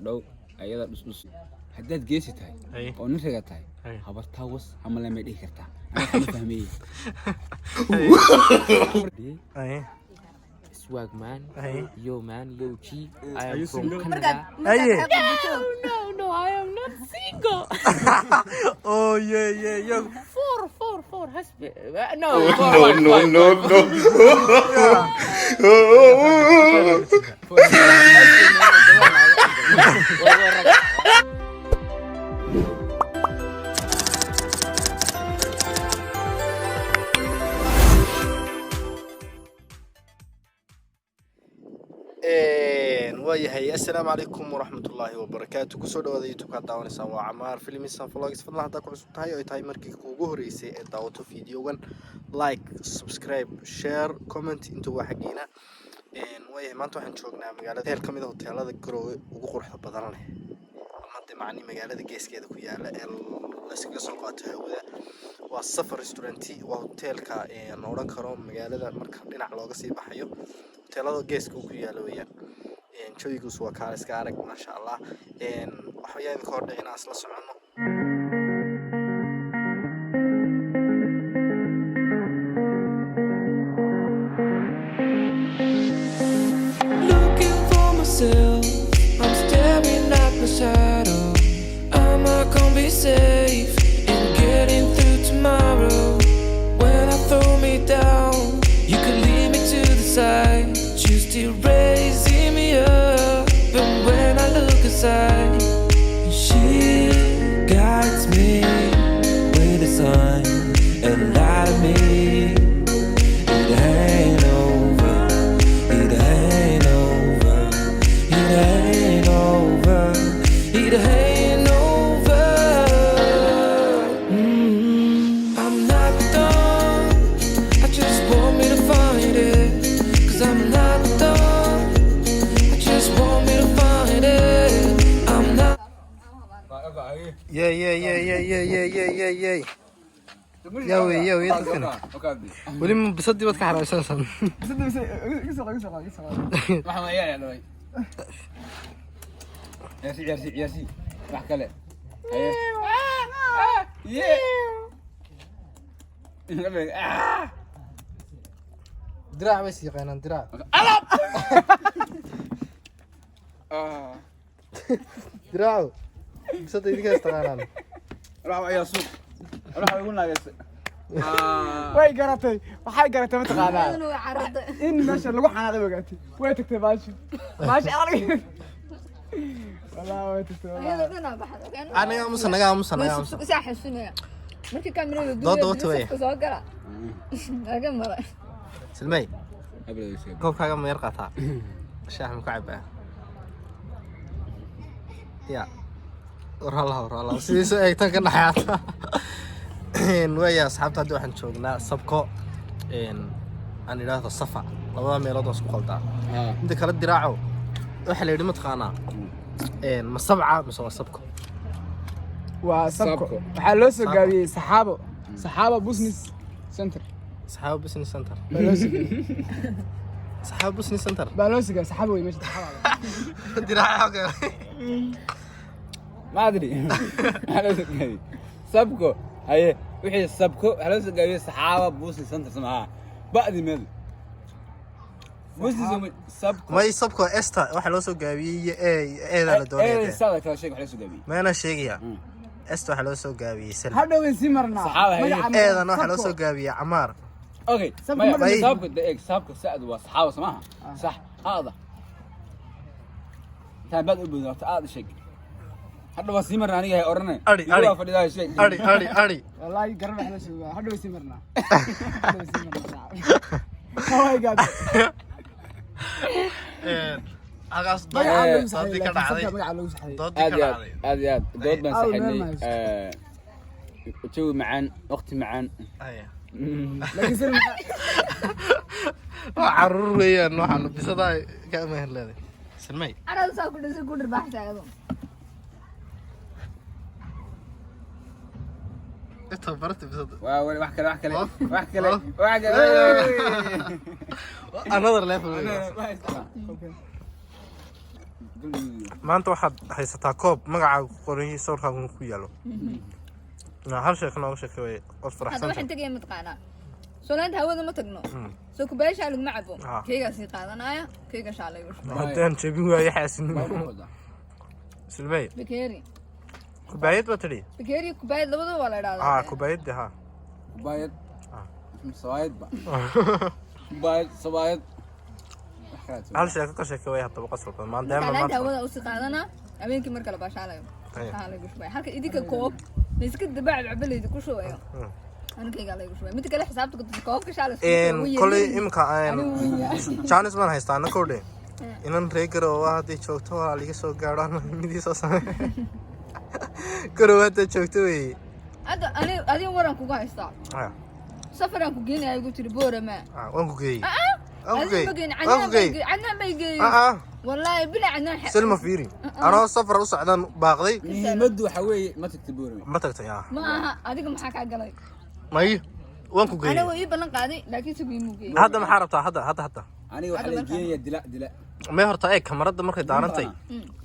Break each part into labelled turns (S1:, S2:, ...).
S1: دو أيضا نص حداد جيسي تاي أو نرجع تاي خبر تاوس عمل لما يديه كرتا أنا فهمي swag man yo man yo chi I am from Canada
S2: no I am not single
S3: oh yeah yo
S2: four husband no
S3: waayahay assalaamu calaykum waraxmatullaahi wabarakaatu kusoo dhawaada youtube-ka daawanaysaa waa camaar filmisan vlogs fadlan haddaa ku cusub tahay oo ay tahay markii kuugu horeysay ee daawato videogan like subscribe share comment intuu waa xaggiina waayahay maanta waxaan joognaa magaalada heel ka mid a hoteelada Garowe ugu quruxda badan leh ama de macni magaalada geeskeeda ku yaala ee la iskaga soo qaato hawada waa Safar restaurant waa hoteelka aan oran karo magaalada marka dhinac looga sii baxayo hoteelada geeska ku yaala weeyaan joygus waa kaal iska arag ma sha Allah waxa yahay ka hor dhicina asla socono
S4: looking for myself I'm staring at my shadow am I gonna be safe in getting through tomorrow when I throw me down you can lead me to the side you still raising me up and when I look aside she guides me with a sign and light of me it ain't over it ain't over it ain't over it ain't over I'm not done I just want me to find it cause I'm not done I just want me to find it I'm not
S3: yeah dadkan wali ma bisadii wad ka xaraashan
S1: waxa ma yahay loo ياسي راح كله
S3: دراع بس يقينا دراع دراع bisadii idinka istaqaanaan
S1: راح يا سوق راح يقول لنا يس
S5: way garatay waxay garatay ma taqaanaa in meesha lagu xanaaday wagaatay way tagtay baashi والله way tagtay
S3: anaga
S2: markii kaamilada
S3: duuduubta
S2: soo gala aga mara
S3: silmay koobkaaga ma yar qaataa shaah ma ka cabaa ya warala sidii soo eegtan ka dhaxaata weeyaa asxaabta hadda waxaan joognaa sabko aan idhaahdo safa labada meelood oo isku qaldaa inta kala diraaco waxa la yidhi ma taqaanaa ma sabca mise waa sabko
S5: waa sabko waxaa loo soo gaabiyey saxaabo business center
S3: saxaabo business center
S5: baa loo soo gaabiyey saxaabo way meesha saxaabo
S3: diraaco
S1: ما أدري على سكاي سبكو هاي وحي سبكو على سكاي صحابة بوسي سنتر سمعها بعد مال بوسي سبكو
S3: ما يسبكو استا waxa loo soo gaabiyay ee la doonay
S1: ee saada kala sheeg waxa soo gaabiyay
S3: ma ana sheegaya esta waxa loo soo gaabiyay sal
S5: hadhow in si marna
S3: eedan waxa loo soo gaabiyay Amaar
S1: اوكي سبكو دقيق سبكو سعد وصحابة سمعها صح هذا كان بدأ بذات هذا شيء hadda waa sii marna aniga ay oranay
S3: waa
S1: fadhidaa sheeg
S3: ari
S5: wallahi garan wax la sheego hadda sii marna oh my god
S3: agaas doodii ka dhacday
S1: aad dood baan saxinay jawi macaan waqti macaan
S5: laakiin
S3: waa caruur weeyaan waxaan bisadaa ka amaahan leedahay silmay
S2: arada soo ku dhasay ku dhirbaxsaado
S3: انت برت بصدق
S1: واحد كله
S3: another level maanta waxaad haysataa koob magacaaga ku qoran yahay sawirkaaga ku yaalo hal sheeko nooga sheekay oo faraxsan
S2: waxaan tagay matqaana soonaanta hawada ma tagno soo kubaasha laguma cabo keega si qaadanaya keega shaalay
S3: hadaan jabin waayo xaasinimo silbay
S2: bikeeri
S3: kubayad batri
S2: bikeeri kubayad labadaba waa la yiraahdaa
S3: kubayad
S1: kubayad sawaayad ba sawaayad
S3: hal sheeko ka sheekay way hadaba qasabta maadaama
S2: maanta hawada u si qaadana habeenkii marka la baashaalayo halka idinka koob miska dabac cabalayda ku shooyo anigayga la igu shubay mid kale xisaabta koobka shaalay
S3: kulay imka Chinese man haystaan koodhe inan reegaro waa hadii joogto waa liga soo gaadhaan midii soo sameey garowaada joogto way
S2: adi waran kugu haystaa safaran ku geenay igu tiri boorama
S3: waan ku geeyay
S2: والله بلا عنان
S3: سلمى فيري أنا سفر وصعدان باقي
S1: مدو حوي ما تكتبوني
S3: ما تكتب يا
S2: ما هذيك محاك عقلي
S3: ما هي وانكو جاي
S2: أنا وإيه بلن قاضي لكن سبي مو جاي
S3: هذا محاربته هذا
S1: أنا واحد يجيني دلا
S3: ما هرتا إيه كمرة مرة دارنتي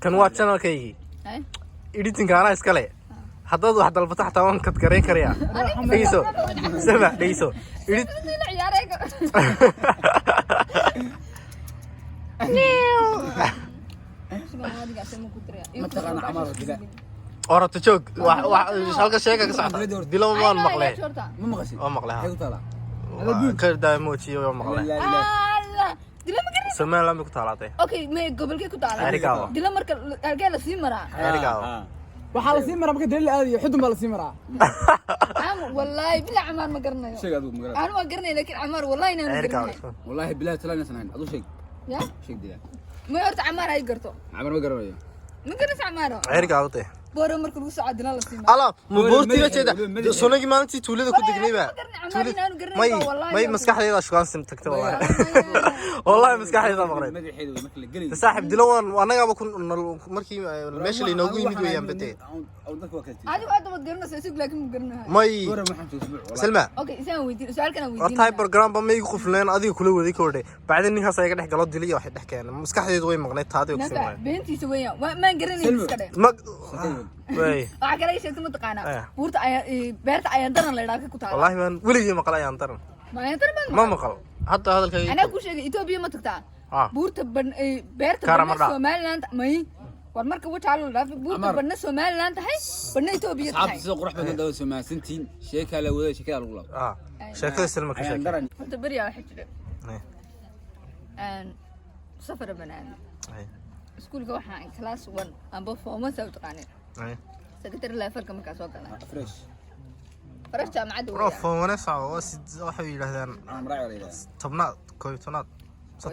S3: كان واتشنا كي إديتين كأنا إسكالي هذا واحد الفتح تاون كتكرين كريا ليسو سمع ليسو إديت أورا تشوك شالك شيء كسعة دلوا ما المقلة
S1: ما مغسل
S3: ما مقلة
S1: هاي طالع
S3: كردا موتشي يوم مقلة
S2: دلوا ما كرني
S3: سمع لهم كتالاتي
S2: أوكي ما قبل كي كتالة
S3: أريكاوا
S2: دلوا مركل أرجع لسيمرة
S3: أريكاوا
S5: waxaa la sii maraa marka dalil aad iyo xudun baa la sii maraa
S2: والله بلا عمار ما قرني
S1: شيء هذا مقرن
S2: أنا ما قرني لكن عمار والله إنه قرني
S1: والله بالله تلا ناس نحن أدو شيء
S2: يا
S1: شيء دليل
S2: ما يرت عمار هاي قرته
S1: عمر ما قرن وياه
S2: ما قرنس عماره
S3: أريكاوا تي
S2: بورو مركل وسعد لا لسيمرة
S3: الله مبورتي كذا سونك ما أنتي تولد كنت جنيبة ما مسكح لي شو كان سمتك والله والله مسكح لي مقرن تسحب دلوان وأنا قاعد بكون مركي ماشي اللي نوقي مدوي يوم بتي
S2: هذا واحد ما قرنا سيسوق لكن ما قرنا
S3: ماي سلمى
S2: أوكي سوي سؤال كان ويدين
S3: رتاي برنامج بما يخوف لنا أدي كله ودي كوري بعدين نيها سايق نحكي قلت دليل واحد نحكي أنا مسكح لي دوي مغنيت هذا
S2: نفع بنتي سويا ما قرني مسكده
S3: ما وي
S2: waxaa kale sheegtay mataqaana buurta ay beerta ay antaran leedahay ku taala
S3: wallahi man wili ma qalay antaran
S2: ma antaran
S3: ma maqal hadda hadalkay
S2: ana ku sheegay Ethiopia ma tagtaa buurta beerta Somaliland may war marka waxa la dhaafay buurta badna Somaliland tahay badna Ethiopia tahay
S1: asxaabta qurux badan dawlad Somaliland sheeka la wada sheeka lagu laabo
S3: sheekada silma ka sheekay
S2: horta bariya waxa jira safar banaan iskuulka waxaan class 1 amba form 1 taqaanay secretary level ka markaas oo kale fresh jaamacad
S3: oo foomana saaw waxa yiraahdaan tobnaad koob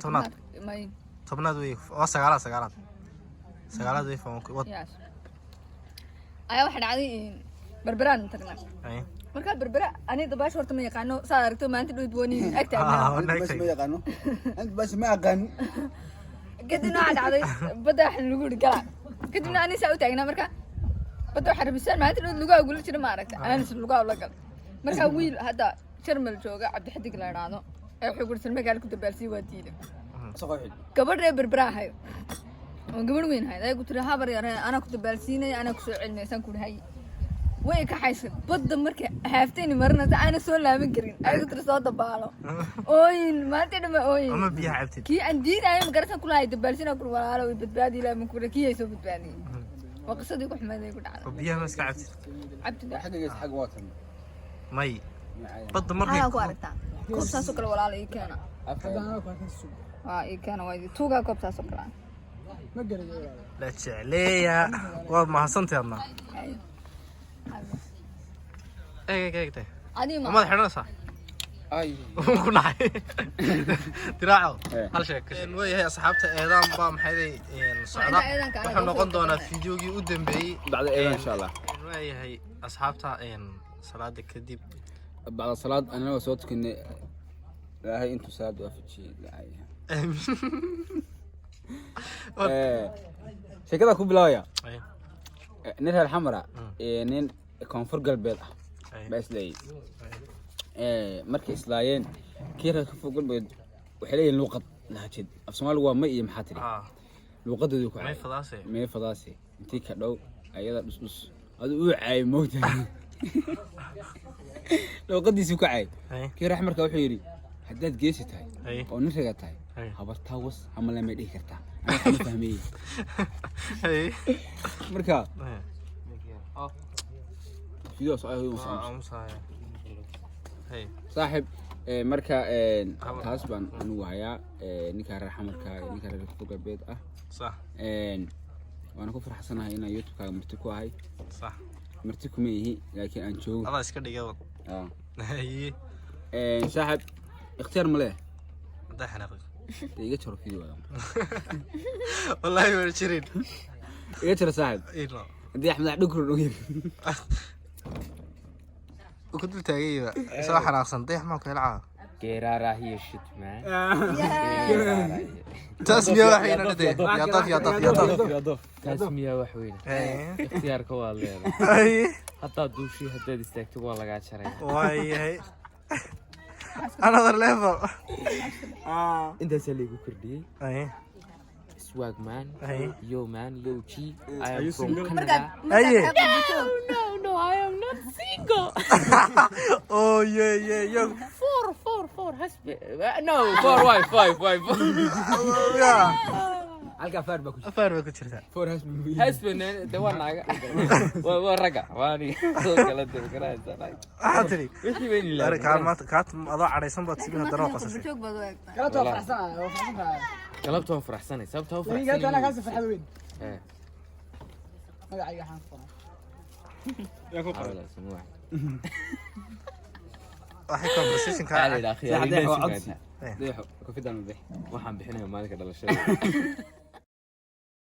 S3: tobnaad
S2: may
S3: tobnaad way oo sagaalaad way foom
S2: ayaa waxa dhacday barbaraan tagna marka barbara ani dabaash horta ma yaqaano saa aragto maanta dhow dooni agtaagna
S1: ma yaqaano anta bash ma aqaan
S2: kadibna dhacday bada wax lagu dhigala kadibna ani saa u taagnaa marka bada xarbisaan maanta dhow lagu agul jira ma aragta aan is lagu la gal marka wiil hada jarmal jooga Cabdi Xadig la yiraahdo ay wuxuu gursan magaal ku dabaalsi waa diiday gabadha barbarahay oo gabadh weyn hay ay ku tiri habar yar ana ku dabaalsiinay ana ku soo cilmeysan ku dhahay way ka xaysan bada marka haafteen marna ana soo laaban karin ay ku tiri soo dabaalo ooyin maanta dhama ooyin
S3: ama biya cabtid
S2: ki aan diiday ma garsan ku lahayd dabaalsiina ku walaalo way badbaadi ilaa ma ku rakiye soo badbaadi وقصدي كل حماده يقول على
S3: وبيها مسك عبد
S1: حق حق واكن
S3: مي بد مرة
S2: أنا كوارتا كوبسا سكر ولا على إيكانا
S5: أنا كوارتا السوق
S2: إيكانا وايد توجا كوبسا سكر
S5: ما قدر
S3: لا تشعليا وما حصنت يا ما إيه
S2: أدي
S3: ما حنا صح
S1: أي
S3: كنا تراعوا هل شيء وي هي أصحابته إعلام بام حدي صعدة وحنا نقدنا فيديو جي قدام بي
S1: بعد إيه إن شاء الله
S3: وي هي أصحابته صلاة كذب
S1: بعد الصلاة أنا وصوتك إن لا هي أنتوا سادوا في شيء لا هي شيء كذا كوبلايا نيرها الحمراء نين كونفور قلبي بس لي markay islaayeen kiira ka fogal bay waxay leeyihiin luqad laha jid af Soomaali waa ma iyo maxaa tiri luqadoodu ku
S3: may
S1: cay
S3: fadaase
S1: may fadaasi intii ka dhow ayada dhus adu uu caay moogtahay luqadiisu ku cay kii rax markaa wuxuu yiri haddaad geesi tahay oo nin raga tahay habartaa was ama lama dhihi kartaa ana fahmay marka video soo ayo saaxib marka taas baan anigu hayaa ninka rax markaa ninka rax ku galbeed ah صح وانا كفر حسنها هنا يوتيوب كان مرتكو هاي صح مرتكو ميه لكن انشوف
S3: الله اسكت دقيقه هي
S1: شاحب اختيار مليه
S3: ده حنقي
S1: دقيقه شرف فيديو
S3: والله ما شيرين
S1: ايه ترى صاحب
S3: ايه لا
S1: دي احمد دكر نغير
S3: وكنت تاغي سو حناقصن ديح ما كيلعا
S6: قرارة هي شت ما
S3: تسمية وحينة ندي يا طف يا طف يا طف
S6: يا ضف تسمية وحوينة اختيارك والله
S3: اي
S6: حتى دوشي حتى دستكتب والله قاعد شري
S3: واي هي another level
S6: انت سليكو كردي
S3: اي
S6: swag man
S3: اي
S6: yo man yo chi I am from
S2: Marka
S6: Canada
S3: اي
S6: no I am not single
S3: oh yeah yo
S6: four husband no 4 wife
S3: yeah
S1: halka faar ba ku
S3: afar ba ku jirta
S1: four husband
S6: husband de wanaga wa raga wani kala dib garaysa
S3: hadri
S6: wixii weyn
S3: la
S6: ilaa
S3: kaalmaad kaat adoo cadaysan baad sibina daro qasashay
S2: joog baad u eegtaa
S5: kala too farxsan
S6: galabta waan faraxsanay sababta waan
S5: aniga ana
S6: faraxsanay
S5: kaas farxad weyn
S6: ee
S5: magacayga xaan fara
S6: xawla samuu
S3: waxay conversation ka
S6: تعال الى اخي
S1: صح ديحو عطسي ديحو كفيدان البح
S6: waxaan bixinayaa maalinka dhalashada